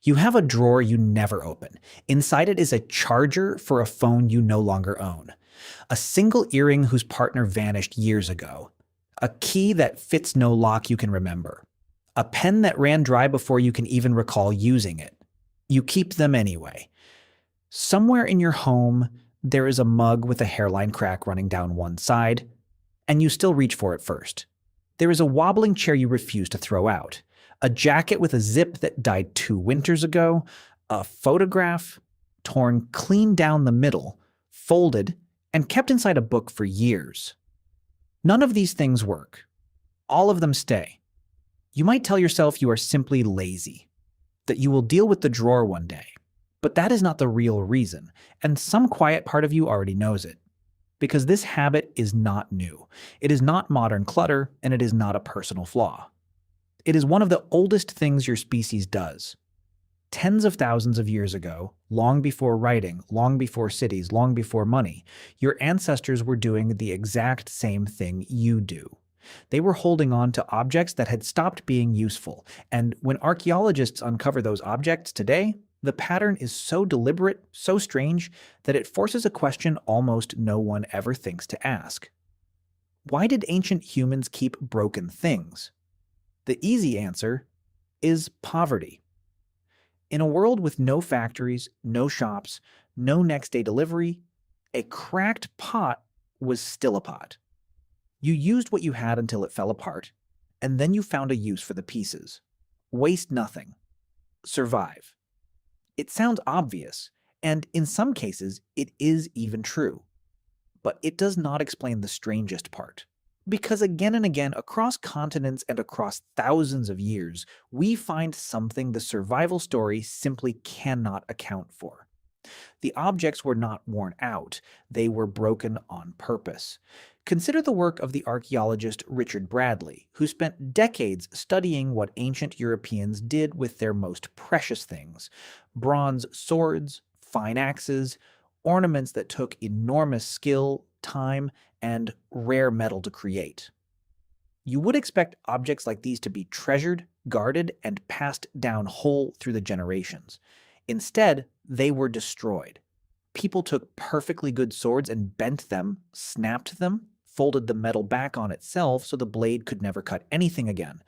You have a drawer you never open. Inside it is a charger for a phone you no longer own, a single earring whose partner vanished years ago, a key that fits no lock you can remember, a pen that ran dry before you can even recall using it. You keep them anyway. Somewhere in your home, there is a mug with a hairline crack running down one side, and you still reach for it first. There is a wobbling chair you refuse to throw out, a jacket with a zip that died 2 winters ago, a photograph torn clean down the middle, folded, and kept inside a book for years. None of these things work. All of them stay. You might tell yourself you are simply lazy, that you will deal with the drawer one day. But that is not the real reason, and some quiet part of you already knows it. Because this habit is not new. It is not modern clutter, and it is not a personal flaw. It is one of the oldest things your species does. Tens of thousands of years ago, long before writing, long before cities, long before money, your ancestors were doing the exact same thing you do. They were holding on to objects that had stopped being useful, and when archaeologists uncover those objects today, the pattern is so deliberate, so strange, that it forces a question almost no one ever thinks to ask. Why did ancient humans keep broken things? The easy answer is poverty. In a world with no factories, no shops, no next-day delivery, a cracked pot was still a pot. You used what you had until it fell apart, and then you found a use for the pieces. Waste nothing. Survive. It sounds obvious, and in some cases, it is even true. But it does not explain the strangest part. Because again and again, across continents and across thousands of years, we find something the survival story simply cannot account for. The objects were not worn out, they were broken on purpose. Consider the work of the archaeologist Richard Bradley, who spent decades studying what ancient Europeans did with their most precious things: bronze swords, fine axes, ornaments that took enormous skill, time, and rare metal to create. You would expect objects like these to be treasured, guarded, and passed down whole through the generations. Instead, they were destroyed. People took perfectly good swords and bent them, snapped them, folded the metal back on itself so the blade could never cut anything again.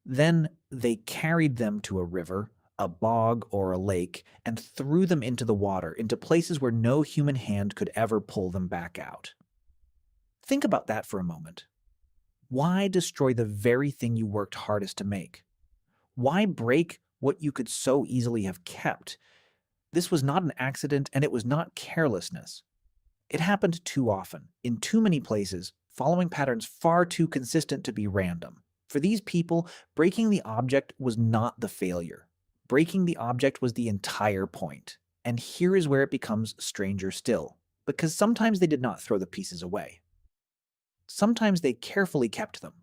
Then they carried them to a river, a bog, or a lake, and threw them into the water, into places where no human hand could ever pull them back out. Think about that for a moment. Why destroy the very thing you worked hardest to make? Why break what you could so easily have kept? This was not an accident, and it was not carelessness. It happened too often, in too many places, following patterns far too consistent to be random. For these people, breaking the object was not the failure. Breaking the object was the entire point. And here is where it becomes stranger still, because sometimes they did not throw the pieces away. Sometimes they carefully kept them.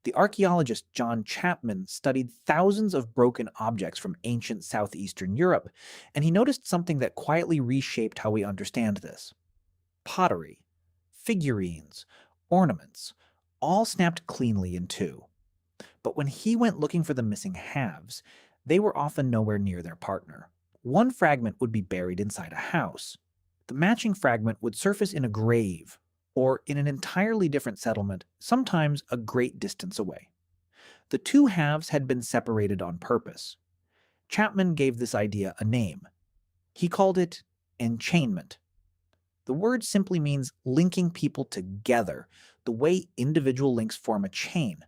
The archaeologist John Chapman studied thousands of broken objects from ancient southeastern Europe, and he noticed something that quietly reshaped how we understand this. Pottery, figurines, ornaments, all snapped cleanly in two. But when he went looking for the missing halves, they were often nowhere near their partner. One fragment would be buried inside a house. The matching fragment would surface in a grave, or in an entirely different settlement, sometimes a great distance away. The two halves had been separated on purpose. Chapman gave this idea a name. He called it enchainment. The word simply means linking people together, the way individual links form a chain.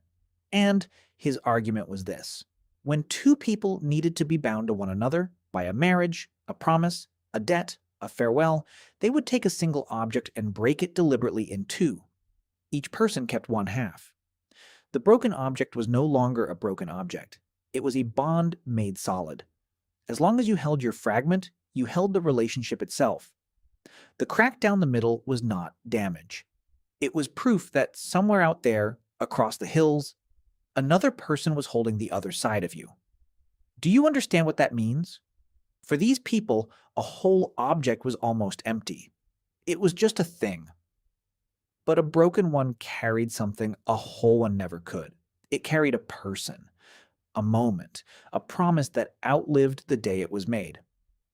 And his argument was this: when two people needed to be bound to one another by a marriage, a promise, a debt, a farewell, they would take a single object and break it deliberately in two. Each person kept one half. The broken object was no longer a broken object. It was a bond made solid. As long as you held your fragment, you held the relationship itself. The crack down the middle was not damage. It was proof that somewhere out there, across the hills, another person was holding the other side of you. Do you understand what that means? For these people, a whole object was almost empty. It was just a thing. But a broken one carried something a whole one never could. It carried a person, a moment, a promise that outlived the day it was made.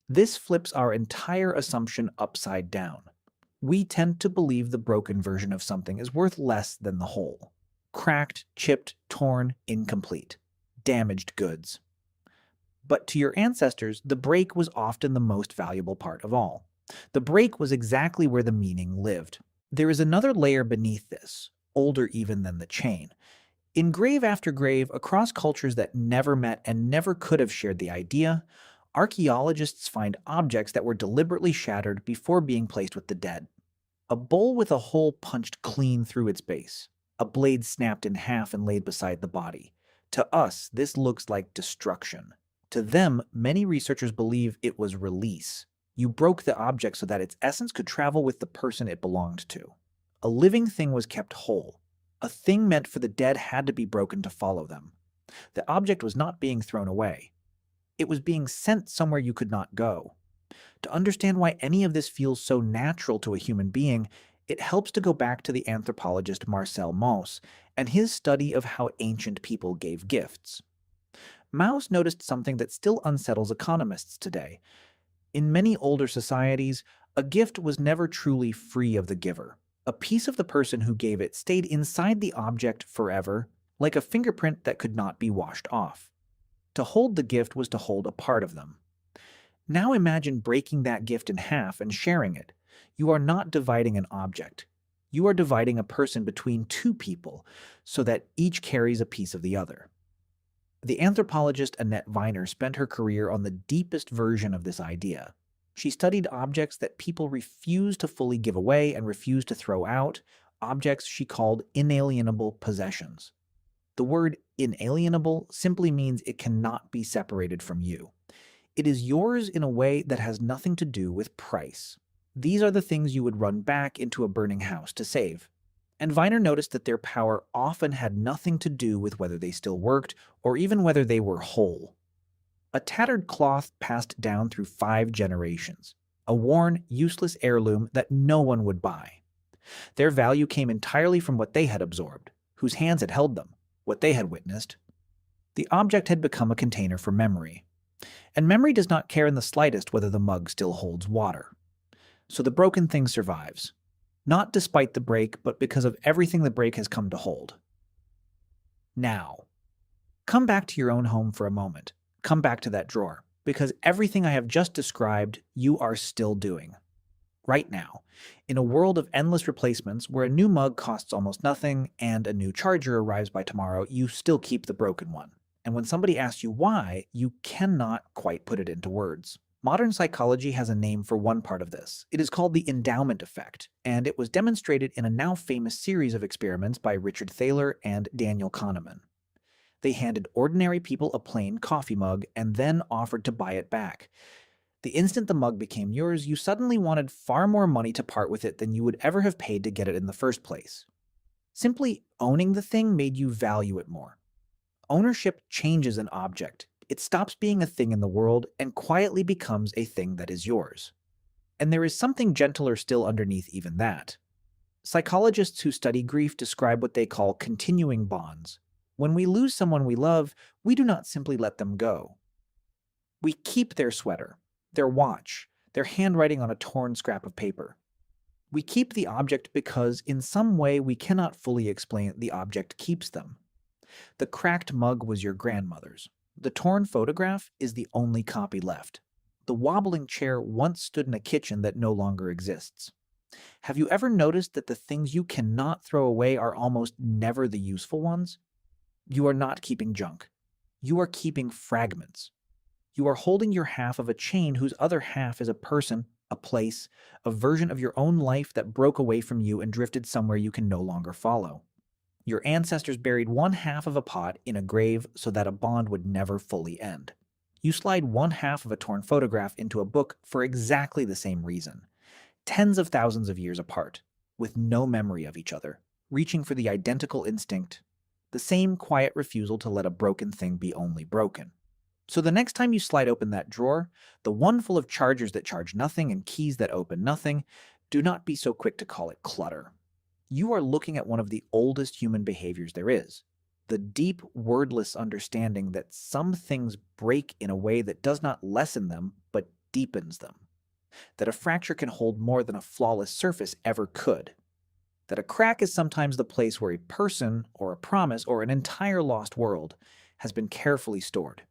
This flips our entire assumption upside down. We tend to believe the broken version of something is worth less than the whole. Cracked, chipped, torn, incomplete. Damaged goods. But to your ancestors, the break was often the most valuable part of all. The break was exactly where the meaning lived. There is another layer beneath this, older even than the chain. In grave after grave, across cultures that never met and never could have shared the idea, archaeologists find objects that were deliberately shattered before being placed with the dead. A bowl with a hole punched clean through its base. A blade snapped in half and laid beside the body. To us, this looks like destruction. To them, many researchers believe it was release. You broke the object so that its essence could travel with the person it belonged to. A living thing was kept whole. A thing meant for the dead had to be broken to follow them. The object was not being thrown away. It was being sent somewhere you could not go. To understand why any of this feels so natural to a human being, it helps to go back to the anthropologist Marcel Mauss and his study of how ancient people gave gifts. Mauss noticed something that still unsettles economists today. In many older societies, a gift was never truly free of the giver. A piece of the person who gave it stayed inside the object forever, like a fingerprint that could not be washed off. To hold the gift was to hold a part of them. Now imagine breaking that gift in half and sharing it. You are not dividing an object. You are dividing a person between two people so that each carries a piece of the other. The anthropologist Annette Weiner spent her career on the deepest version of this idea. She studied objects that people refused to fully give away and refused to throw out, objects she called inalienable possessions. The word inalienable simply means it cannot be separated from you. It is yours in a way that has nothing to do with price. These are the things you would run back into a burning house to save. And Weiner noticed that their power often had nothing to do with whether they still worked or even whether they were whole. A tattered cloth passed down through 5 generations, a worn, useless heirloom that no one would buy. Their value came entirely from what they had absorbed, whose hands had held them, what they had witnessed. The object had become a container for memory. And memory does not care in the slightest whether the mug still holds water. So the broken thing survives. Not despite the break, but because of everything the break has come to hold. Now, come back to your own home for a moment. Come back to that drawer, because everything I have just described, you are still doing. Right now, in a world of endless replacements where a new mug costs almost nothing and a new charger arrives by tomorrow, you still keep the broken one. And when somebody asks you why, you cannot quite put it into words. Modern psychology has a name for one part of this. It is called the endowment effect, and it was demonstrated in a now famous series of experiments by Richard Thaler and Daniel Kahneman. They handed ordinary people a plain coffee mug and then offered to buy it back. The instant the mug became yours, you suddenly wanted far more money to part with it than you would ever have paid to get it in the first place. Simply owning the thing made you value it more. Ownership changes an object. It stops being a thing in the world and quietly becomes a thing that is yours. And there is something gentler still underneath even that. Psychologists who study grief describe what they call continuing bonds. When we lose someone we love, we do not simply let them go. We keep their sweater, their watch, their handwriting on a torn scrap of paper. We keep the object because in some way we cannot fully explain the object keeps them. The cracked mug was your grandmother's. The torn photograph is the only copy left. The wobbling chair once stood in a kitchen that no longer exists. Have you ever noticed that the things you cannot throw away are almost never the useful ones? You are not keeping junk. You are keeping fragments. You are holding your half of a chain whose other half is a person, a place, a version of your own life that broke away from you and drifted somewhere you can no longer follow. Your ancestors buried one half of a pot in a grave so that a bond would never fully end. You slide one half of a torn photograph into a book for exactly the same reason. Tens of thousands of years apart, with no memory of each other, reaching for the identical instinct, the same quiet refusal to let a broken thing be only broken. So the next time you slide open that drawer, the one full of chargers that charge nothing and keys that open nothing, do not be so quick to call it clutter. You are looking at one of the oldest human behaviors there is. The deep, wordless understanding that some things break in a way that does not lessen them, but deepens them. That a fracture can hold more than a flawless surface ever could. That a crack is sometimes the place where a person, or a promise, or an entire lost world has been carefully stored.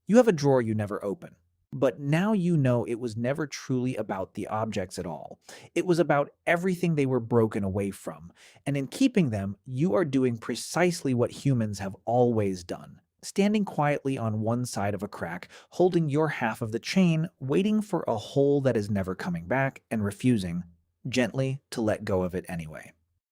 You have a drawer you never open. But now you know it was never truly about the objects at all. It was about everything they were broken away from. And in keeping them, you are doing precisely what humans have always done. Standing quietly on one side of a crack, holding your half of the chain, waiting for a hole that is never coming back, and refusing, gently, to let go of it anyway.